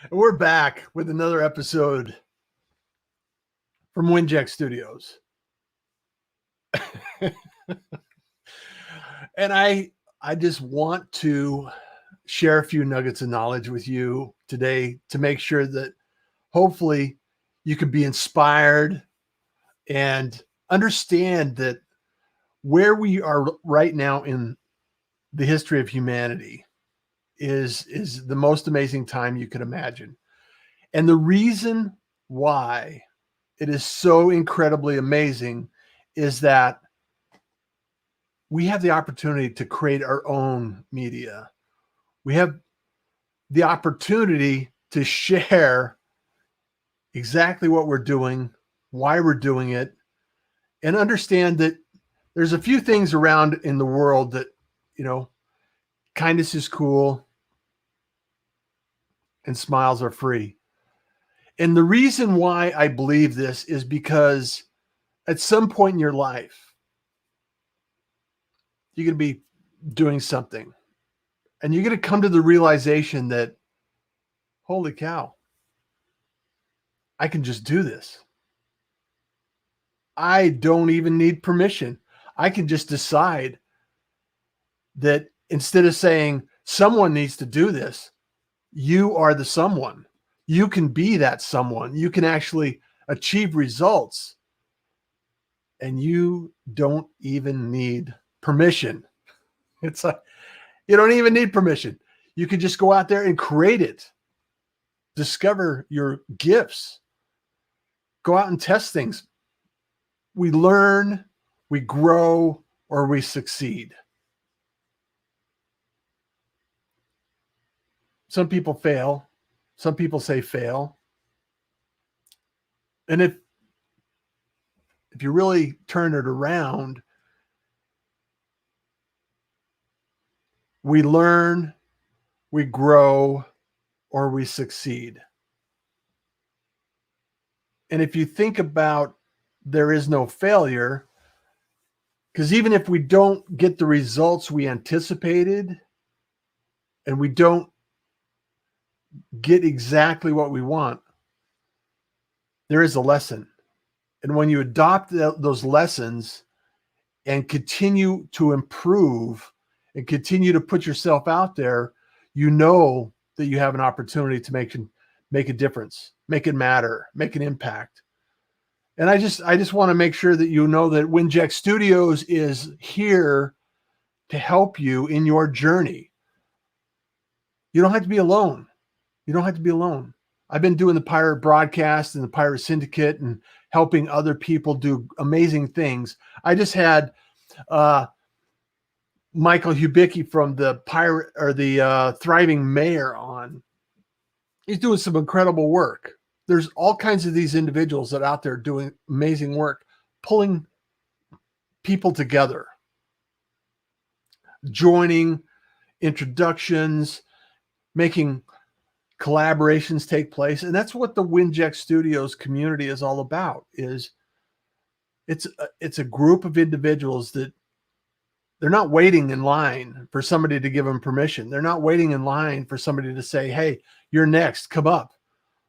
And we're back with another episode from Winject Studios. And I just want to share a few nuggets of knowledge with you today to make sure that hopefully you can be inspired and understand that where we are right now in the history of humanity is the most amazing time you could imagine. And the reason why it is so incredibly amazing is that we have the opportunity to create our own media. We have the opportunity to share exactly what we're doing, why we're doing it, and understand that there's a few things around in the world that, kindness is cool and smiles are free. And the reason why I believe this is because at some point in your life, you're going to be doing something and you're going to come to the realization that, holy cow, I can just do this. I don't even need permission. I can just decide that instead of saying someone needs to do this, you are the someone. You can be that someone. You can actually achieve results. And you don't even need permission. It's like, you don't even need permission. You can just go out there and create it. Discover your gifts. Go out and test things. We learn, we grow, or we succeed. Some people fail. Some people say fail. And if you really turn it around, we learn, we grow, or we succeed. And if you think about there is no failure, because even if we don't get the results we anticipated and we don't get exactly what we want, there is a lesson. And when you adopt those lessons and continue to improve and continue to put yourself out there, you know that you have an opportunity to make a difference, make it matter, make an impact. And I just want to make sure that you know that Winject Studios is here to help you in your journey. You don't have to be alone. You don't have to be alone. I've been doing the Pirate broadcast and the Pirate Syndicate and helping other people do amazing things. I just had Michael Hubicki from the Pirate or the Thriving Mayor on. He's doing some incredible work. There's all kinds of these individuals that are out there doing amazing work, pulling people together, joining, introductions, making collaborations take place. And that's what the Winject Studios community is all about. It's a group of individuals that they're not waiting in line for somebody to give them permission. They're not waiting in line for somebody to say, hey, you're next, come up.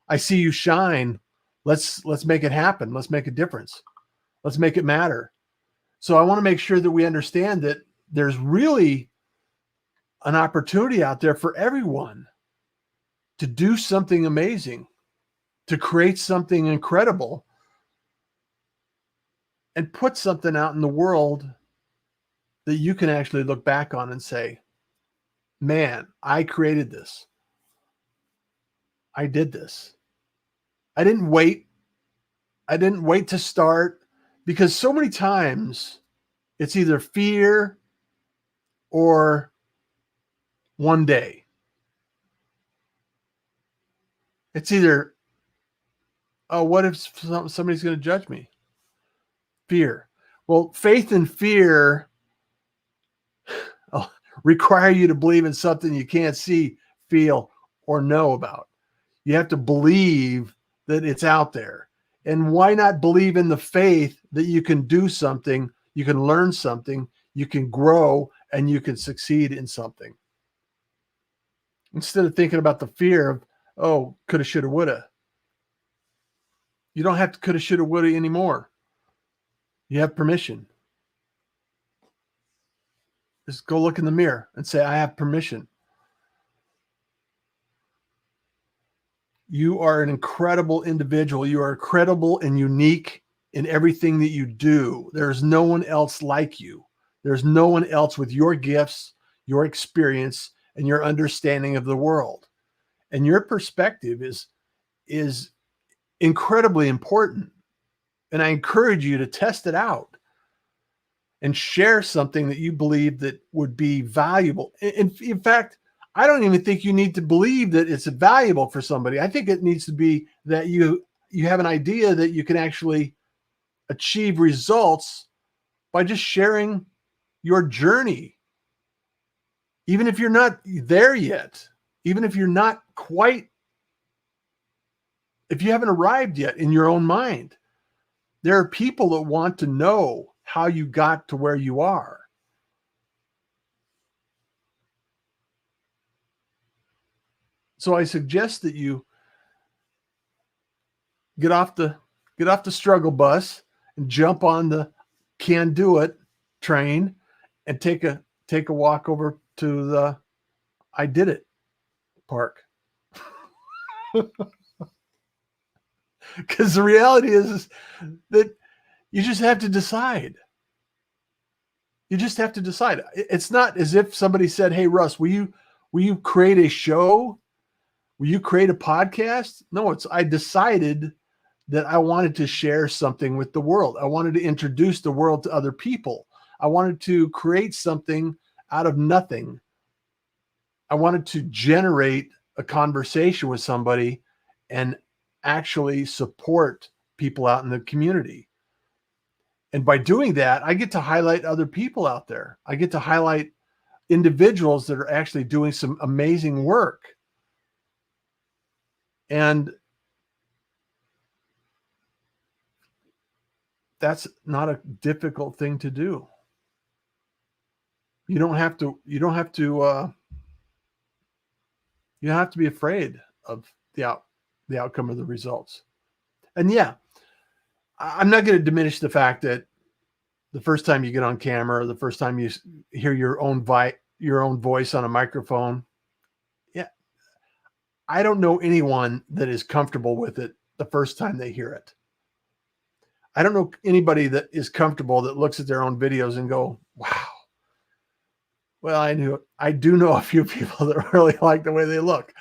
I see you shine. Let's make it happen. Let's make a difference. Let's make it matter. So I want to make sure that we understand that there's really an opportunity out there for everyone to do something amazing, to create something incredible, and put something out in the world that you can actually look back on and say, man, I created this. I did this. I didn't wait. I didn't wait to start, because so many times it's either fear or one day. It's either, oh, what if somebody's going to judge me? Fear. Well, faith and fear require you to believe in something you can't see, feel, or know about. You have to believe that it's out there. And why not believe in the faith that you can do something, you can learn something, you can grow, and you can succeed in something? Instead of thinking about the fear oh, coulda, shoulda, woulda. You don't have to coulda, shoulda, woulda anymore. You have permission. Just go look in the mirror and say, I have permission. You are an incredible individual. You are credible and unique in everything that you do. There's no one else like you. There's no one else with your gifts, your experience, and your understanding of the world. And your perspective is incredibly important. And I encourage you to test it out and share something that you believe that would be valuable. In fact, I don't even think you need to believe that it's valuable for somebody. I think it needs to be that you have an idea that you can actually achieve results by just sharing your journey. Even if you're not there yet, even if you're not quite, if you haven't arrived yet in your own mind, there are people that want to know how you got to where you are. So I suggest that you get off the struggle bus and jump on the can do it train and take a walk over to the I did it park. Because the reality is that you just have to decide. You just have to decide. It's not as if somebody said, hey, Russ, will you create a show? Will you create a podcast? No, I decided that I wanted to share something with the world. I wanted to introduce the world to other people. I wanted to create something out of nothing. I wanted to generate a conversation with somebody and actually support people out in the community. And by doing that, I get to highlight other people out there. I get to highlight individuals that are actually doing some amazing work. And that's not a difficult thing to do. You don't have to be afraid of the outcome of the results. And yeah, I'm not going to diminish the fact that the first time you get on camera, or the first time you hear your own voice on a microphone, yeah, I don't know anyone that is comfortable with it the first time they hear it. I don't know anybody that is comfortable that looks at their own videos and go, wow. Well, I do know a few people that really like the way they look.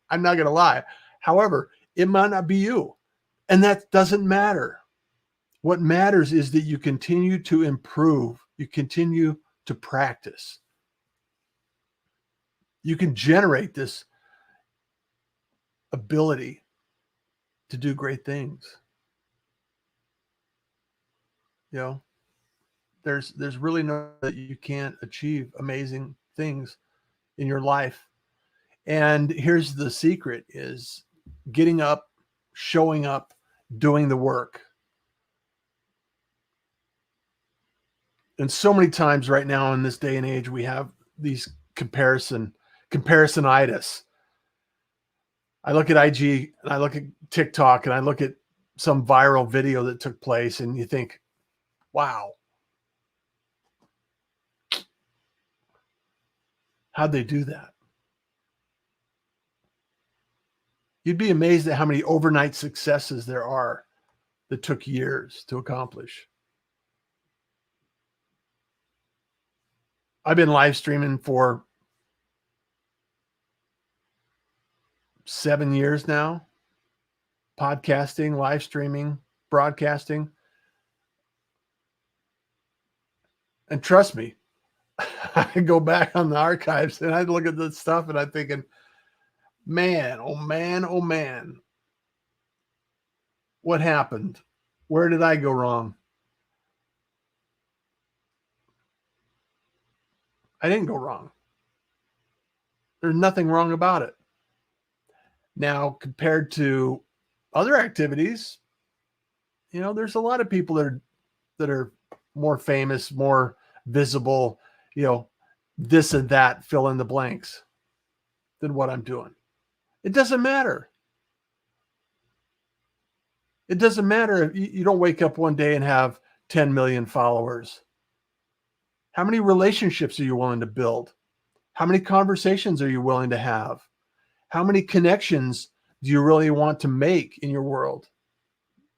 I'm not going to lie. However, it might not be you. And that doesn't matter. What matters is that you continue to improve. You continue to practice. You can generate this ability to do great things. You know, there's really no that you can't achieve amazing things in your life. And here's the secret is getting up, showing up, doing the work. And so many times right now in this day and age, we have these comparisonitis. I look at IG and I look at TikTok and I look at some viral video that took place and you think, wow, how'd they do that? You'd be amazed at how many overnight successes there are that took years to accomplish. I've been live streaming for 7 years now, podcasting, live streaming, broadcasting. And trust me, I go back on the archives and I look at this stuff and I'm thinking, man, oh man, oh man. What happened? Where did I go wrong? I didn't go wrong. There's nothing wrong about it. Now, compared to other activities, you know, there's a lot of people that are more famous, more visible, you know, this and that, fill in the blanks than what I'm doing. It doesn't matter. It doesn't matter if you don't wake up one day and have 10 million followers. How many relationships are you willing to build? How many conversations are you willing to have? How many connections do you really want to make in your world?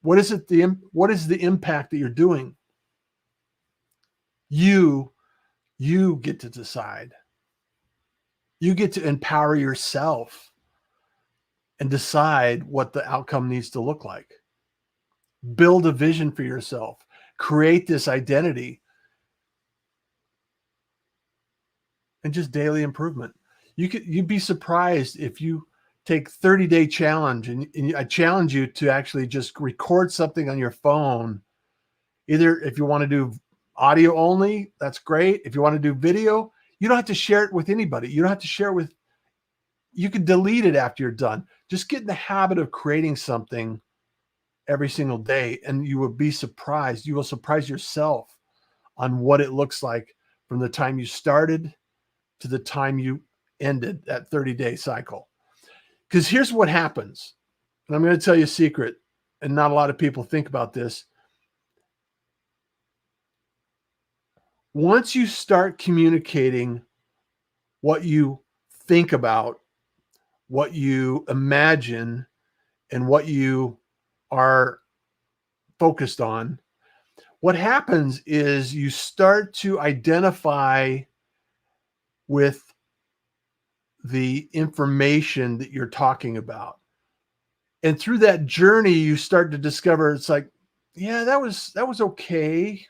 What is the impact that you're doing? You get to decide. You get to empower yourself and decide what the outcome needs to look like. Build a vision for yourself. Create this identity. And just daily improvement. You'd be surprised if you take 30-day challenge and I challenge you to actually just record something on your phone. Either if you want to do audio only, that's great. If you want to do video, you don't have to share it with anybody. You don't have to share it with, you can delete it after you're done. Just get in the habit of creating something every single day, and you will be surprised. You will surprise yourself on what it looks like from the time you started to the time you ended that 30-day cycle. Because here's what happens. And I'm going to tell you a secret, and not a lot of people think about this. Once you start communicating what you think about, what you imagine, and what you are focused on, what happens is you start to identify with the information that you're talking about. And through that journey, you start to discover it's like, yeah, that was okay.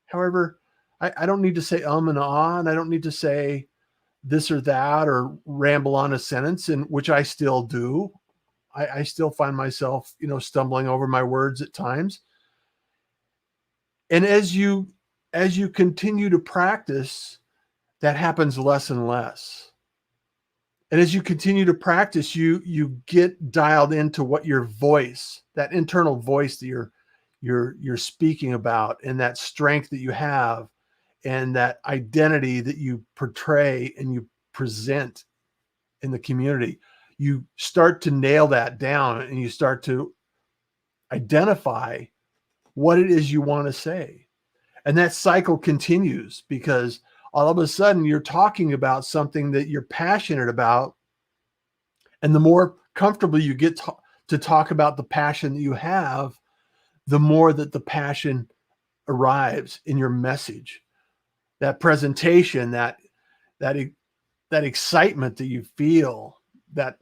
However, I don't need to say and ah, and I don't need to say this or that or ramble on a sentence, and which I still do. I still find myself, stumbling over my words at times. And as you continue to practice, that happens less and less. And as you continue to practice, you get dialed into what your voice, that internal voice that you're speaking about, and that strength that you have, and that identity that you portray and you present in the community. You start to nail that down, and you start to identify what it is you want to say. And that cycle continues because all of a sudden you're talking about something that you're passionate about. And the more comfortable you get to talk about the passion that you have, the more that the passion arrives in your message, that presentation, that excitement that you feel, that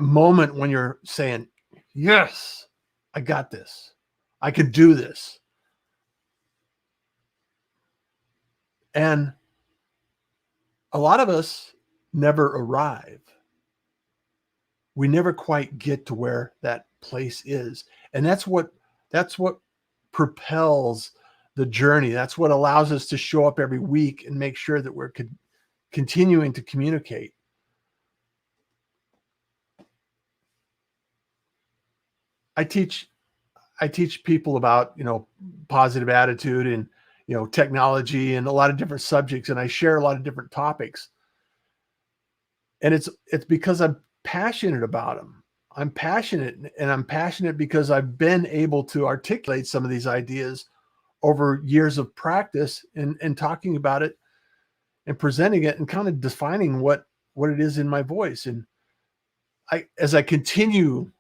moment when you're saying, yes, I got this. I could do this. And a lot of us never arrive. We never quite get to where that place is. And that's what propels the journey. That's what allows us to show up every week and make sure that we're continuing to communicate. I teach people about, positive attitude and, technology and a lot of different subjects. And I share a lot of different topics. And it's because I'm passionate about them. I'm passionate because I've been able to articulate some of these ideas over years of practice and talking about it and presenting it and kind of defining what it is in my voice. And as I continue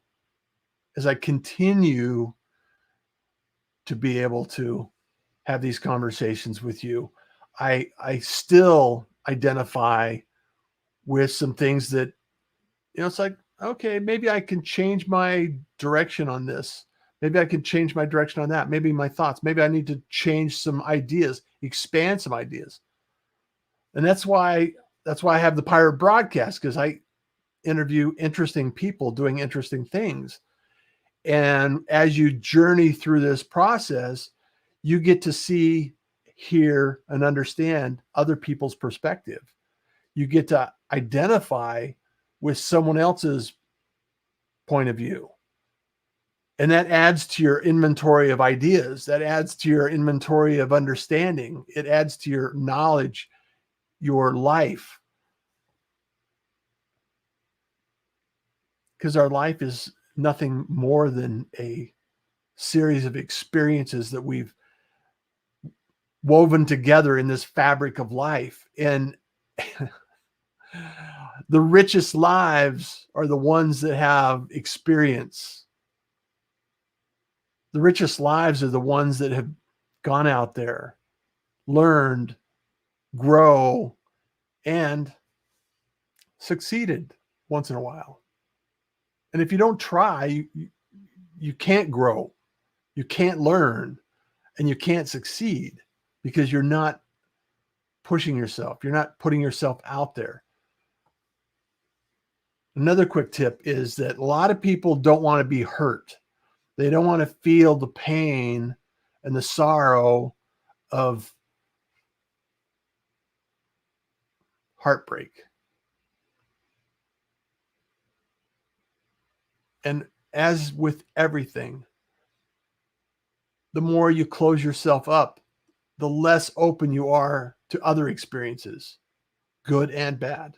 to be able to have these conversations with you, I still identify with some things that, it's like, okay, maybe I can change my direction on this. Maybe I can change my direction on that. Maybe my thoughts. Maybe I need to change some ideas, expand some ideas. And that's why I have the Pirate broadcast, because I interview interesting people doing interesting things. And as you journey through this process, you get to see, hear, and understand other people's perspective. You get to identify with someone else's point of view. And that adds to your inventory of ideas. That adds to your inventory of understanding. It adds to your knowledge, your life. because our life is nothing more than a series of experiences that we've woven together in this fabric of life. And the richest lives are the ones that have experience. The richest lives are the ones that have gone out there, learned, grow, and succeeded once in a while. And if you don't try, you can't grow, you can't learn, and you can't succeed because you're not pushing yourself. You're not putting yourself out there. Another quick tip is that a lot of people don't want to be hurt. They don't want to feel the pain and the sorrow of heartbreak. And as with everything, the more you close yourself up, the less open you are to other experiences, good and bad.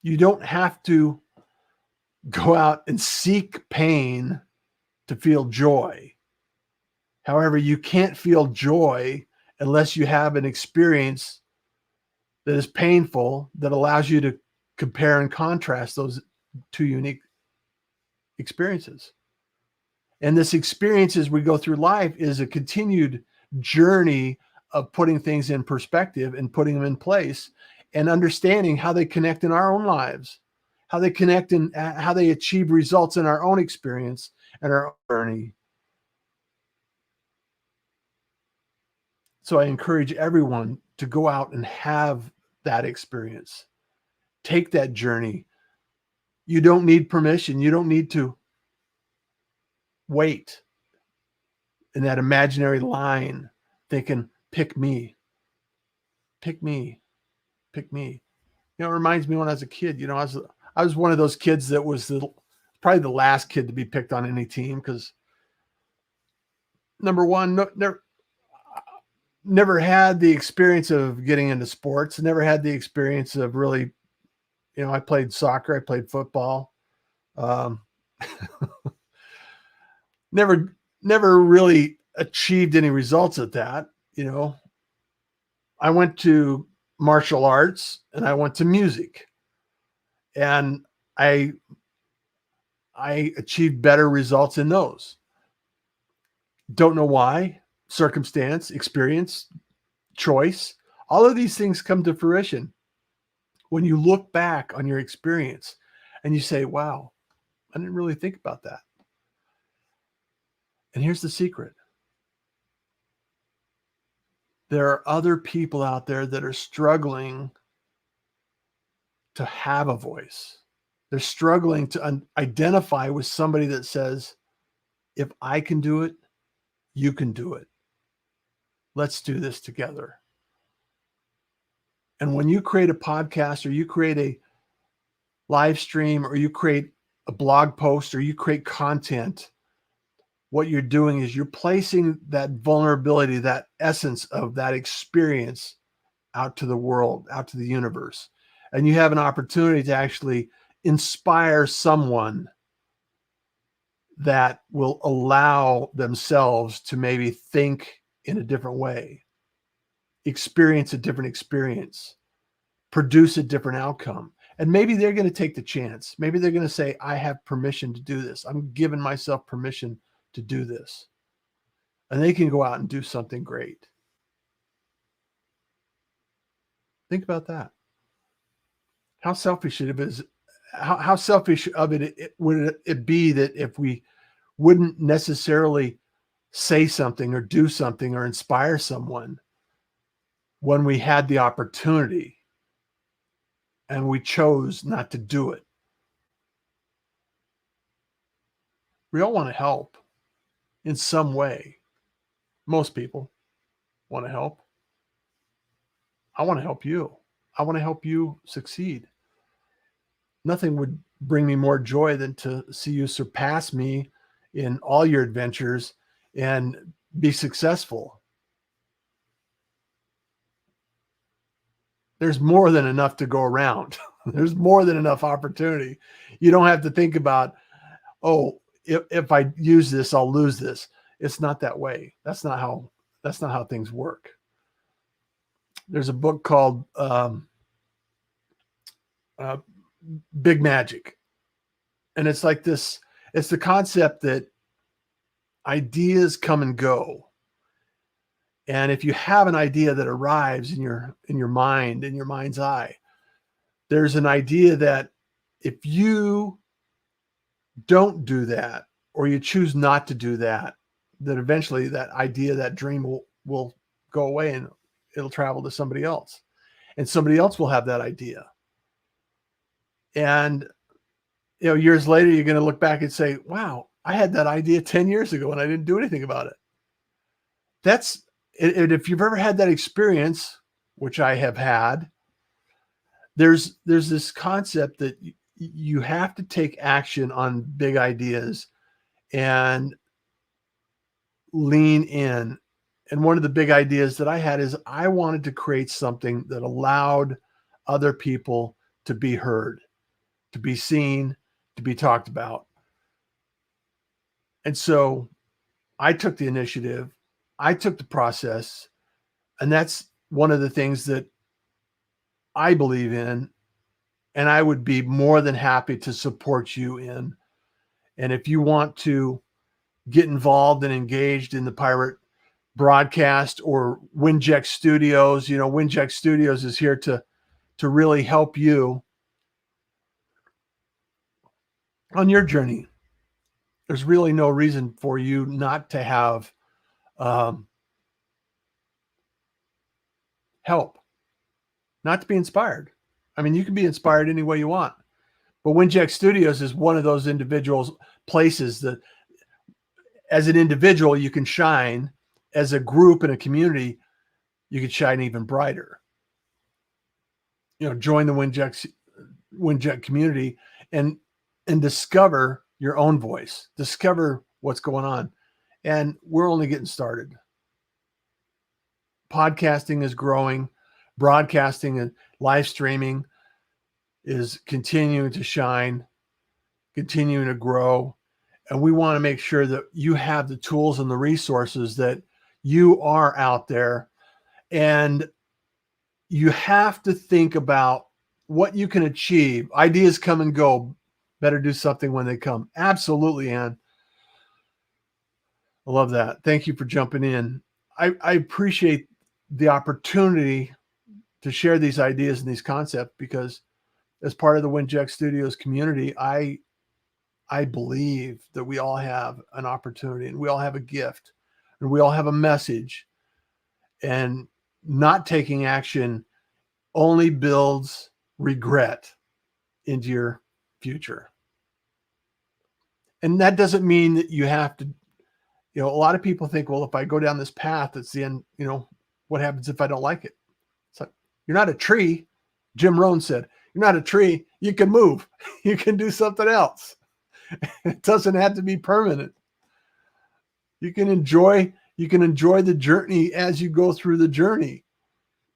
You don't have to go out and seek pain to feel joy. However, you can't feel joy unless you have an experience that is painful, that allows you to compare and contrast those two unique experiences. And this experience as we go through life is a continued journey of putting things in perspective and putting them in place and understanding how they connect in our own lives, how they connect and how they achieve results in our own experience and our own journey. So I encourage everyone to go out and have that experience. Take that journey. You don't need permission. You don't need to wait in that imaginary line thinking, pick me, pick me, pick me. You know, it reminds me when I was a kid, you know, I was one of those kids that was probably the last kid to be picked on any team because, number one, never had the experience of getting into sports, never had the experience of really, you know, I played soccer, I played football. Never really achieved any results at that. You know, I went to martial arts and I went to music, and I achieved better results in those. Don't know why. Circumstance, experience, choice, all of these things come to fruition when you look back on your experience and you say, wow, I didn't really think about that. And here's the secret. There are other people out there that are struggling to have a voice. They're struggling to identify with somebody that says, if I can do it, you can do it. Let's do this together. And when you create a podcast or you create a live stream or you create a blog post or you create content, what you're doing is you're placing that vulnerability, that essence of that experience out to the world, out to the universe. And you have an opportunity to actually inspire someone that will allow themselves to maybe think in a different way, experience a different experience, produce a different outcome. And maybe they're going to take the chance. Maybe they're going to say, I have permission to do this. I'm giving myself permission to do this. And they can go out and do something great. Think about that. How selfish it is. How selfish of it would it be that if we wouldn't necessarily say something or do something or inspire someone when we had the opportunity and we chose not to do it? We all want to help in some way. Most people want to help. I want to help you. I want to help you succeed. Nothing would bring me more joy than to see you surpass me in all your adventures and be successful. There's more than enough to go around. There's more than enough opportunity. You don't have to think about, oh, if I use this, I'll lose this. It's not that way. That's not how things work. There's a book called Big Magic. And it's like this, it's the concept that ideas come and go. And if you have an idea that arrives in your mind, in your mind's eye, there's an idea that if you don't do that, or you choose not to do that, that eventually that idea, that dream will go away and it'll travel to somebody else. And somebody else will have that idea. And, you know, years later, you're going to look back and say, wow, I had that idea 10 years ago and I didn't do anything about it. That's, and if you've ever had that experience, which I have had, there's this concept that you have to take action on big ideas and lean in. And one of the big ideas that I had is I wanted to create something that allowed other people to be heard, to be seen, to be talked about. And so I took the initiative, I took the process, and that's one of the things that I believe in, and I would be more than happy to support you in. And if you want to get involved and engaged in the Pirate broadcast or Winject Studios, you know, Winject Studios is here to really help you on your journey. There's really no reason for you not to have help, not to be inspired. I mean, you can be inspired any way you want, but Winject Studios is one of those individuals, places that as an individual, you can shine. As a group and a community, you can shine even brighter. You know, join the Winject community and discover your own voice, discover what's going on. And we're only getting started. Podcasting is growing, broadcasting and live streaming is continuing to shine, continuing to grow. And we want to make sure that you have the tools and the resources, that you are out there, and you have to think about what you can achieve. Ideas come and go. Better do something when they come. Absolutely, Ann. I love that. Thank you for jumping in. I appreciate the opportunity to share these ideas and these concepts, because as part of the Winject Studios community, I believe that we all have an opportunity and we all have a gift and we all have a message, and not taking action only builds regret into your future. And that doesn't mean that you have to, you know, a lot of people think, well, if I go down this path, it's the end, you know, what happens if I don't like it? It's like, you're not a tree. Jim Rohn said, you're not a tree. You can move. You can do something else. It doesn't have to be permanent. You can enjoy the journey as you go through the journey.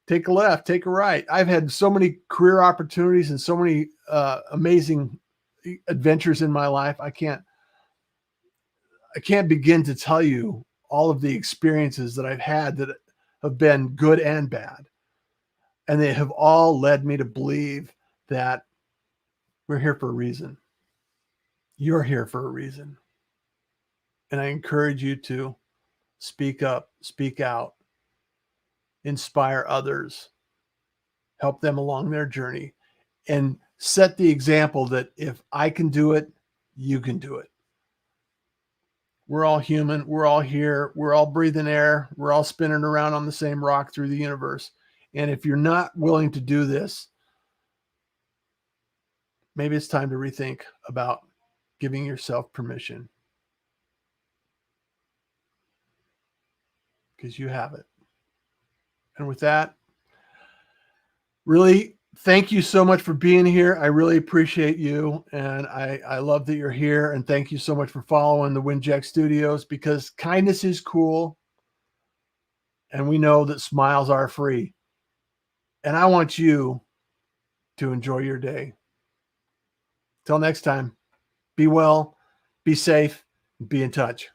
Take a left, take a right. I've had so many career opportunities and so many amazing adventures in my life. I can't begin to tell you all of the experiences that I've had that have been good and bad. And they have all led me to believe that we're here for a reason. You're here for a reason. And I encourage you to speak up, speak out, inspire others, help them along their journey, and set the example that if I can do it, you can do it. We're all human. We're all here. We're all breathing air. We're all spinning around on the same rock through the universe. And if you're not willing to do this, maybe it's time to rethink about giving yourself permission, because you have it. And with that, really, thank you so much for being here. I really appreciate you. And I love that you're here. And thank you so much for following the Winject Studios, because kindness is cool. And we know that smiles are free. And I want you to enjoy your day. Till next time, be well, be safe, be in touch.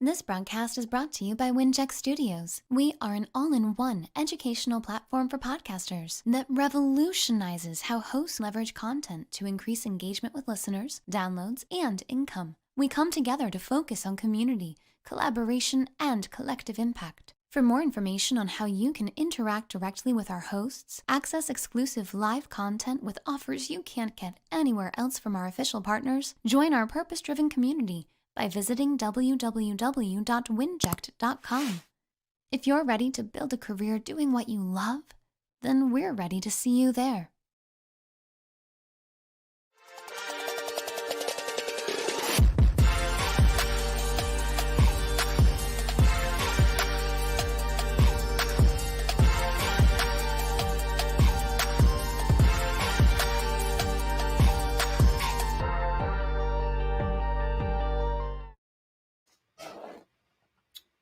This broadcast is brought to you by Winject Studios. We are an all-in-one educational platform for podcasters that revolutionizes how hosts leverage content to increase engagement with listeners, downloads, and income. We come together to focus on community, collaboration, and collective impact. For more information on how you can interact directly with our hosts, access exclusive live content with offers you can't get anywhere else from our official partners, join our purpose-driven community by visiting www.winject.com. If you're ready to build a career doing what you love, then we're ready to see you there.